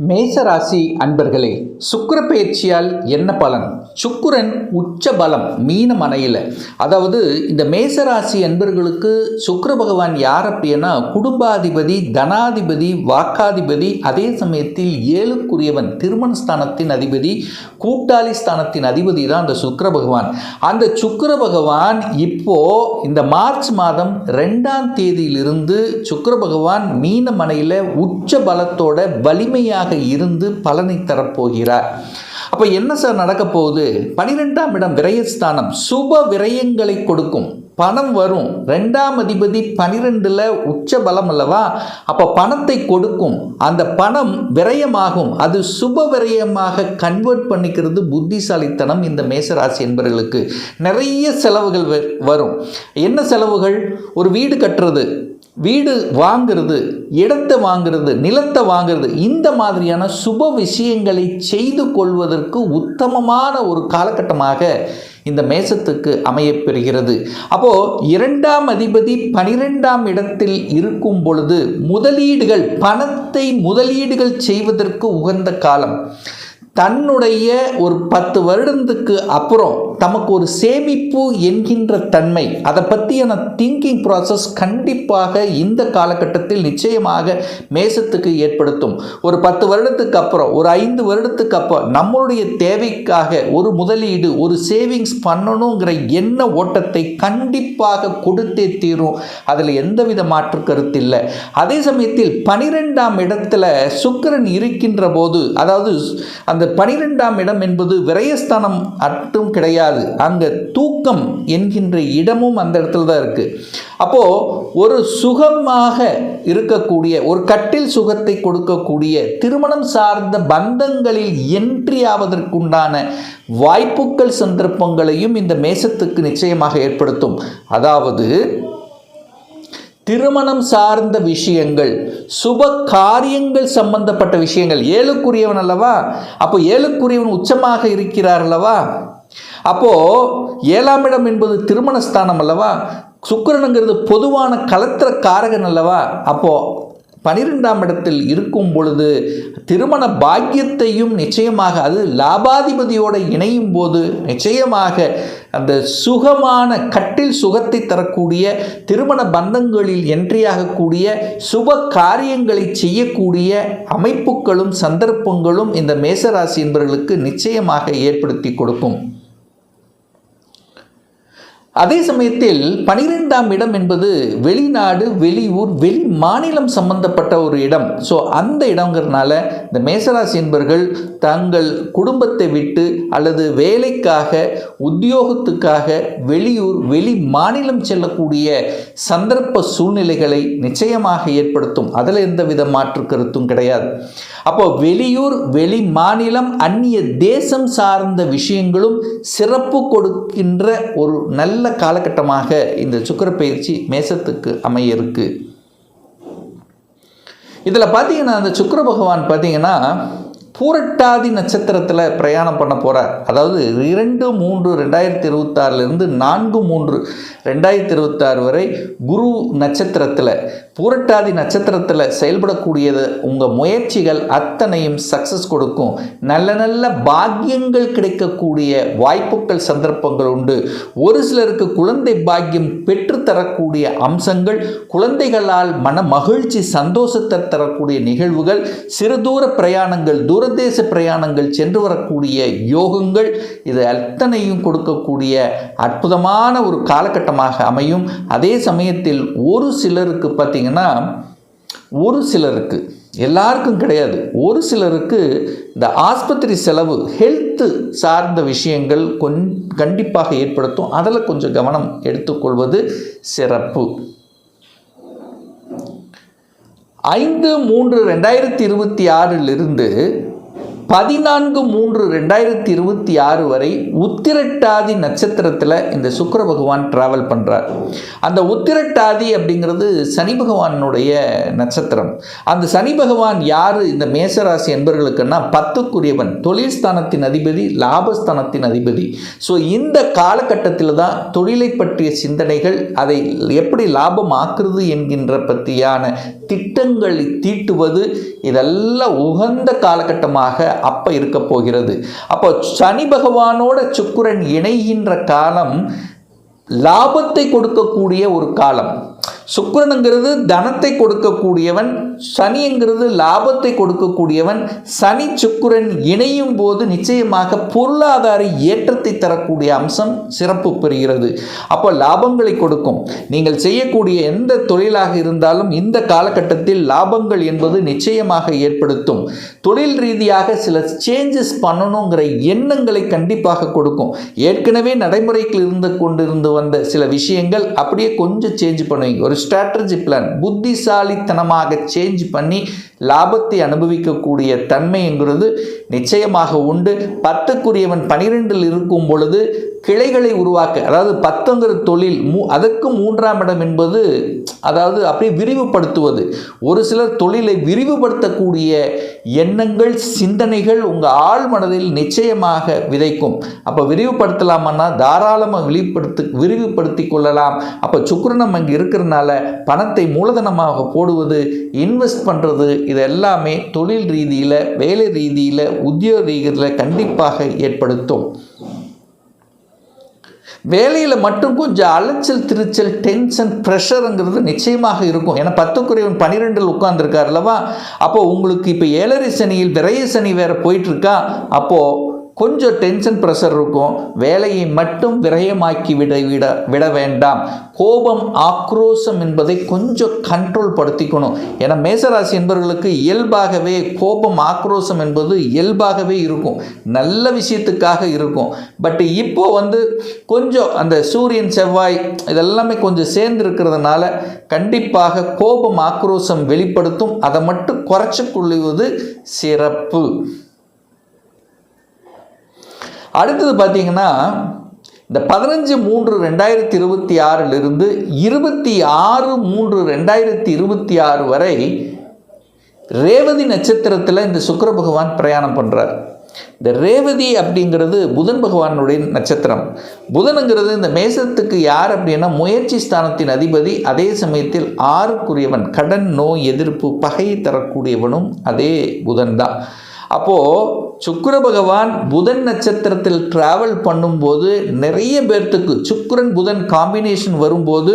மேசராசி அன்பர்களே, சுக்கிர பயிற்சியால் என்ன பலன்? சுக்கிரன் உச்ச பலம் மீனம் அணையில். அதாவது இந்த மேசராசி அன்பர்களுக்கு சுக்கிர பகவான் யார் அப்படின்னா குடும்பாதிபதி, தனாதிபதி, வாக்காதிபதி, அதே சமயத்தில் ஏழுக்குரியவன், திருமண ஸ்தானத்தின் அதிபதி, கூட்டாளி ஸ்தானத்தின் அதிபதி தான் அந்த சுக்கிர பகவான். அந்த சுக்கிர பகவான் இப்போ இந்த மார்ச் மாதம் 2ஆம் தேதியிலிருந்து சுக்கிர பகவான் மீனம் அணையில் உச்ச பலத்தோட வலிமையாக இருந்து பலனை தரப்போகிறார். அப்ப என்ன சார் நடக்க போகுது? 12ஆம் இடம் விரயஸ்தானம், சுப விரயங்களை கொடுக்கும். பணம் வரும். 2ஆம் அதிபதி 12ல் உச்ச பலம் அல்லவா? அப்போ பணத்தை கொடுக்கும். அந்த பணம் விரயமாகும். அது சுப விரயமாக கன்வெர்ட் பண்ணிக்கிறது புத்திசாலித்தனம் இந்த மேசராசி என்பவர்களுக்கு. நிறைய செலவுகள் வரும். என்ன செலவுகள்? ஒரு வீடு கட்டுறது, வீடு வாங்கிறது, இடத்தை வாங்கிறது, நிலத்தை வாங்கிறது, இந்த மாதிரியான சுப விஷயங்களை செய்து கொள்வதற்கு உத்தமமான ஒரு காலகட்டமாக இந்த மேசத்துக்கு அமையப்பெறுகிறது. அப்போ 2ஆம் அதிபதி 12ஆம் இடத்தில் இருக்கும் பொழுது முதலீடுகள், பணத்தை முதலீடுகள் செய்வதற்கு உகந்த காலம். தன்னுடைய ஒரு 10 வருடத்துக்கு அப்புறம் தமக்கு ஒரு சேமிப்பு என்கின்ற தன்மை, அதை பற்றியான திங்கிங் ப்ராசஸ் கண்டிப்பாக இந்த காலகட்டத்தில் நிச்சயமாக மேசத்துக்கு ஏற்படுத்தும். ஒரு 10 வருடத்துக்கு அப்புறம், ஒரு 5 வருடத்துக்கு அப்புறம் நம்மளுடைய தேவைக்காக ஒரு முதலீடு, ஒரு சேவிங்ஸ் பண்ணணுங்கிற எண்ண ஓட்டத்தை கண்டிப்பாக கொடுத்தே தீரும். அதில் எந்தவித மாற்று கருத்து இல்லை. அதே சமயத்தில் 12ஆம் இடத்துல சுக்கிரன் இருக்கின்ற போது, அதாவது அந்த 12ஆம் இடம் என்பது விரயஸ்தானம் மட்டும் கிடையாது, அங்க தூக்கம் என்கின்ற இடமும் அந்த இடத்துல தான் இருக்கு. அப்போ ஒரு சுகமாக இருக்கக்கூடிய, ஒரு கட்டில் சுகத்தை கொடுக்கக்கூடிய, திருமணம் சார்ந்த பந்தங்களில் என்ட்ரி ஆவதற்குண்டான வாய்ப்புகள், சந்தர்ப்பங்களையும் இந்த மேசத்துக்கு நிச்சயமாக ஏற்படுத்தும். அதாவது திருமணம் சார்ந்த விஷயங்கள், சுப காரியங்கள் சம்பந்தப்பட்ட விஷயங்கள். ஏழுக்குரியவன் அல்லவா? அப்போ ஏழுக்குரியவன் உச்சமாக இருக்கிறார் அல்லவா? அப்போ 7ஆம் இடம் என்பது திருமணஸ்தானம் அல்லவா? சுக்கிரனுங்கிறது பொதுவான கலத்திர காரகன் அல்லவா? அப்போ 12ஆம் இடத்தில் இருக்கும் பொழுது திருமண பாக்கியத்தையும் நிச்சயமாக, அது லாபாதிபதியோடு இணையும் போது நிச்சயமாக அந்த சுகமான கட்டில் சுகத்தை தரக்கூடிய, திருமண பந்தங்களில் என்ட்ரியாகக்கூடிய, சுப காரியங்களை செய்யக்கூடிய அமைப்புகளும் சந்தர்ப்பங்களும் இந்த மேசராசி என்பவர்களுக்கு நிச்சயமாக ஏற்படுத்தி கொடுக்கும். அதே சமயத்தில் 12ஆம் இடம் என்பது வெளிநாடு, வெளியூர், வெளி மாநிலம் சம்பந்தப்பட்ட ஒரு இடம். ஸோ அந்த இடங்கிறதுனால இந்த மேசராசி என்பவர்கள் தங்கள் குடும்பத்தை விட்டு அல்லது வேலைக்காக, உத்தியோகத்துக்காக வெளியூர், வெளி மாநிலம் செல்லக்கூடிய சந்தர்ப்ப சூழ்நிலைகளை நிச்சயமாக ஏற்படுத்தும். அதில் எந்தவித மாற்று கருத்தும் கிடையாது. அப்போ வெளியூர், வெளி மாநிலம், அந்நிய தேசம் சார்ந்த விஷயங்களும் சிறப்பு கொடுக்கின்ற ஒரு நல்ல காலகட்டமாக இந்த சுக்கிர பயிற்சி மேசத்துக்கு அமைய இருக்கு. இதில் பார்த்தீங்கன்னா அந்த சுக்கிர பகவான் பார்த்தீங்கன்னா பூரட்டாதி நட்சத்திரத்தில் பிரயாணம் பண்ண போகிறார். அதாவது 2-3-2026 4-3-2026 வரை குரு நட்சத்திரத்தில், பூரட்டாதி நட்சத்திரத்தில் செயல்படக்கூடியது உங்கள் முயற்சிகள் அத்தனையும் சக்ஸஸ் கொடுக்கும். நல்ல நல்ல பாக்கியங்கள் கிடைக்கக்கூடிய வாய்ப்புகள், சந்தர்ப்பங்கள் உண்டு. ஒரு சிலருக்கு குழந்தை பாக்கியம் பெற்றுத்தரக்கூடிய அம்சங்கள், குழந்தைகளால் மன மகிழ்ச்சி, சந்தோஷத்தை தரக்கூடிய நிகழ்வுகள், சிறுதூர பிரயாணங்கள், தூரதேச பிரயாணங்கள் சென்று வரக்கூடிய யோகங்கள், இது அத்தனையும் கொடுக்கக்கூடிய அற்புதமான ஒரு காலகட்டமாக அமையும். அதே சமயத்தில் ஒரு சிலருக்கு பார்த்தீங்கன்னா, ஒரு சிலருக்கு, எல்லாருக்கும் கிடையாது, ஒரு சிலருக்கு இந்த ஆஸ்பத்திரி செலவு, ஹெல்த்து சார்ந்த விஷயங்கள் கண்டிப்பாக ஏற்படுத்தும். அதில் கொஞ்சம் கவனம் எடுத்துக்கொள்வது சிறப்பு. 5-3-2026 14/3/2026 வரை உத்திரட்டாதி நட்சத்திரத்தில் இந்த சுக்கிர பகவான் டிராவல் பண்ணுறார். அந்த உத்திரட்டாதி அப்படிங்கிறது சனி பகவானுடைய நட்சத்திரம். அந்த சனி பகவான் யார் இந்த மேசராசி என்பவர்களுக்குன்னா 10க்குரியவன், தொழில் ஸ்தானத்தின் அதிபதி, லாபஸ்தானத்தின் அதிபதி. ஸோ இந்த காலகட்டத்தில் தான் தொழிலை பற்றிய சிந்தனைகள், அதை எப்படி லாபம் ஆக்குறது என்கின்ற பற்றியான திட்டங்களை தீட்டுவது, இதெல்லாம் உகந்த காலகட்டமாக அப்போ இருக்க போகிறது. அப்போ சனி பகவானோட சுக்கிரன் இணைகின்ற காலம் லாபத்தை கொடுக்கக்கூடிய ஒரு காலம். சுக்கிரனுங்கிறது தனத்தை கொடுக்கக்கூடியவன், சனிங்கிறது லாபத்தை கொடுக்கக்கூடியவன். சனி சுக்கிரன் இணையும் போது நிச்சயமாக பொருளாதார ஏற்றத்தை தரக்கூடிய அம்சம் சிறப்பு பெறுகிறது. அப்போ லாபங்களை கொடுக்கும். நீங்கள் செய்யக்கூடிய எந்த தொழிலாக இருந்தாலும் இந்த காலகட்டத்தில் லாபங்கள் என்பது நிச்சயமாக ஏற்படுத்தும். தொழில் ரீதியாக சில சேஞ்சஸ் பண்ணணுங்கிற எண்ணங்களை கண்டிப்பாக கொடுக்கும். ஏற்கனவே நடைமுறைக்கு கொண்டிருந்து வந்த சில விஷயங்கள் அப்படியே கொஞ்சம் சேஞ்ச் பண்ணுவீங்க. ஒரு ஸ்ட்ராட்டஜி பிளான் புத்திசாலித்தனமாக சேஞ்ச் பண்ணி லாபத்தை அனுபவிக்கக்கூடிய தன்மைங்கிறது நிச்சயமாக உண்டு. 10க்குரியவன் 12இல் இருக்கும் பொழுது கிளைகளை உருவாக்க, அதாவது 10ங்கிற தொழில் அதற்கு 3ஆம் இடம் என்பது அதாவது அப்படியே விரிவுபடுத்துவது. ஒரு சிலர் தொழிலை விரிவுபடுத்தக்கூடிய எண்ணங்கள், சிந்தனைகள் உங்கள் ஆழ் மனதில் நிச்சயமாக விதைக்கும். அப்போ விரிவுபடுத்தலாமன்னா தாராளமாக விரிவுபடுத்தி கொள்ளலாம். அப்போ சுக்கிரனம் அங்கே இருக்கிறதுனால பணத்தை மூலதனமாக போடுவது, இன்வெஸ்ட் பண்ணுறது, இது எல்லாமே தொழில் ரீதியில், வேலை ரீதியில், உத்தியோக ரீதியில் கண்டிப்பாக ஏற்படுத்தும். வேலையில் மட்டும் கொஞ்சம் அலைச்சல், திருச்சல், டென்ஷன், ப்ரெஷருங்கிறது நிச்சயமாக இருக்கும். ஏன்னா 10க்குரியவன் 12இல் உட்கார்ந்துருக்கார் அல்லவா. அப்போது உங்களுக்கு இப்போ 7ரை சனியில் விரைய சனி வேறு போயிட்டுருக்கா. அப்போது கொஞ்சம் டென்ஷன், ப்ரெஷர் இருக்கும். வேலையை மட்டும் விரயமாக்கி விட வேண்டாம். கோபம், ஆக்ரோஷம் என்பதை கொஞ்சம் கண்ட்ரோல் படுத்திக்கணும். ஏன்னா மேசராசி என்பவர்களுக்கு இயல்பாகவே கோபம், ஆக்ரோஷம் என்பது இயல்பாகவே இருக்கும். நல்ல விஷயத்துக்காக இருக்கும். பட் இப்போ கொஞ்சம் அந்த சூரியன், செவ்வாய் இதெல்லாமே கொஞ்சம் சேர்ந்து இருக்கிறதுனால கண்டிப்பாக கோபம், ஆக்ரோஷம் வெளிப்படுத்தும். அதை மட்டும் குறைச்சி கொள்வது சிறப்பு. அடுத்தது பார்த்தீங்கன்னா, இந்த 15/3/2026 26/3/2026 வரை ரேவதி நட்சத்திரத்தில் இந்த சுக்கிர பகவான் பிரயாணம் பண்ணுறார். இந்த ரேவதி அப்படிங்கிறது புதன் பகவானுடைய நட்சத்திரம். புதனுங்கிறது இந்த மேசத்துக்கு யார் அப்படின்னா முயற்சி ஸ்தானத்தின் அதிபதி. அதே சமயத்தில் 6க்குரியவன், கடன், நோய், எதிர்ப்பு, பகையை தரக்கூடியவனும் அதே புதன் தான். அப்போது சுக்கிர பகவான் புதன் நட்சத்திரத்தில் டிராவல் பண்ணும்போது நிறைய பேர்த்துக்கு சுக்கிரன் புதன் காம்பினேஷன் வரும்போது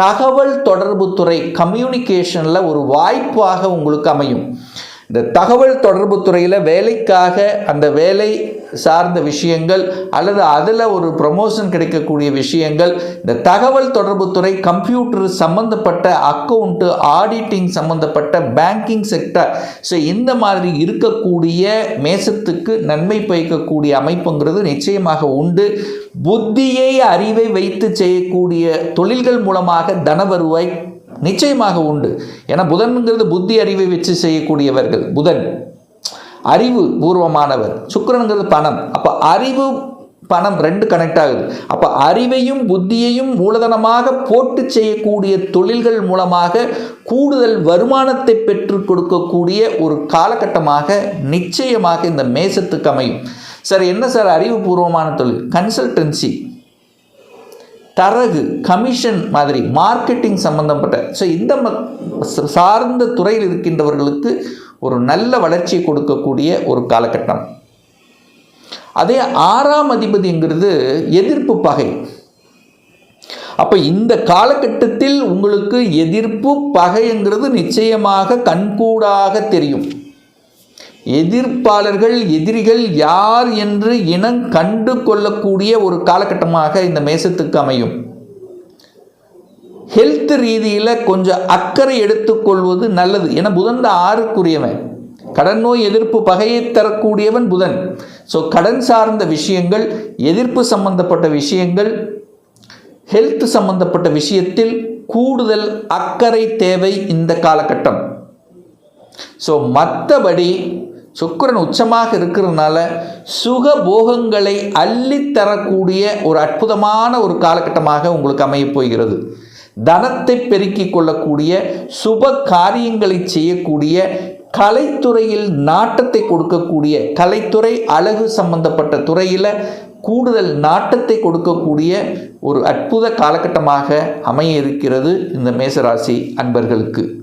தகவல் தொடர்பு துறை, கம்யூனிகேஷனில் ஒரு வாய்ப்பாக உங்களுக்கு அமையும். இந்த தகவல் தொடர்பு துறையில் வேலைக்காக, அந்த வேலை சார்ந்த விஷயங்கள் அல்லது அதில் ஒரு ப்ரமோஷன் கிடைக்கக்கூடிய விஷயங்கள், இந்த தகவல் தொடர்பு துறை, கம்ப்யூட்டர் சம்பந்தப்பட்ட, அக்கௌண்ட்டு, ஆடிட்டிங் சம்பந்தப்பட்ட, பேங்கிங் செக்டர், ஸோ இந்த மாதிரி இருக்கக்கூடிய மேசத்துக்கு நன்மை பயக்கக்கூடிய அமைப்புங்கிறது நிச்சயமாக உண்டு. புத்தியை, அறிவை வைத்து செய்யக்கூடிய தொழில்கள் மூலமாக தன வருவாய் நிச்சயமாக உண்டு. ஏன்னா புதன்கிறது புத்தி, அறிவை வச்சு செய்யக்கூடியவர்கள். புதன் அறிவு பூர்வமானவர், சுக்கிரனுங்கிறது பணம். அப்போ அறிவு, பணம் ரெண்டு கனெக்ட் ஆகுது. அப்போ அறிவையும் புத்தியையும் மூலதனமாக போட்டு செய்யக்கூடிய தொழில்கள் மூலமாக கூடுதல் வருமானத்தை பெற்று கொடுக்கக்கூடிய ஒரு காலகட்டமாக நிச்சயமாக இந்த மேசத்துக்கு அமையும். சார் என்ன சார் அறிவுபூர்வமான தொழில்? கன்சல்டன்சி, தரகு, கமிஷன் மாதிரி மார்க்கெட்டிங் சம்பந்தப்பட்ட, ஸோ இந்த சார்ந்த துறையில் இருக்கின்றவர்களுக்கு ஒரு நல்ல வளர்ச்சியை கொடுக்கக்கூடிய ஒரு காலகட்டம். அதே 6ஆம் அதிபதிங்கிறது எதிர்ப்பு, பகை. அப்போ இந்த காலகட்டத்தில் உங்களுக்கு எதிர்ப்பு, பகைங்கிறது நிச்சயமாக கண்கூடாக தெரியும். எதிர்ப்பாளர்கள், எதிரிகள் யார் என்று இனம் கண்டு கொள்ளக்கூடிய ஒரு காலகட்டமாக இந்த மேசத்துக்கு அமையும். ஹெல்த் ரீதியில் கொஞ்சம் அக்கறை எடுத்துக்கொள்வது நல்லது. ஏன்னா புதன் 6க்குரியவன், கடன், நோய், எதிர்ப்பு, பகையை தரக்கூடியவன் புதன். ஸோ கடன் சார்ந்த விஷயங்கள், எதிர்ப்பு சம்பந்தப்பட்ட விஷயங்கள், ஹெல்த் சம்பந்தப்பட்ட விஷயத்தில் கூடுதல் அக்கறை தேவை இந்த காலகட்டம். ஸோ மற்றபடி சுக்கிரன் உச்சமாக இருக்கிறதுனால சுகபோகங்களை அள்ளித்தரக்கூடிய ஒரு அற்புதமான ஒரு காலகட்டமாக உங்களுக்கு அமையப் போகிறது. தனத்தை பெருக்கிக் கொள்ளக்கூடிய, சுப காரியங்களை செய்யக்கூடிய, கலைத்துறையில் நாட்டத்தை கொடுக்கக்கூடிய, கலைத்துறை அழகு சம்பந்தப்பட்ட துறையில் கூடுதல் நாட்டத்தை கொடுக்கக்கூடிய ஒரு அற்புத காலகட்டமாக அமைய இருக்கிறது இந்த மேசராசி அன்பர்களுக்கு.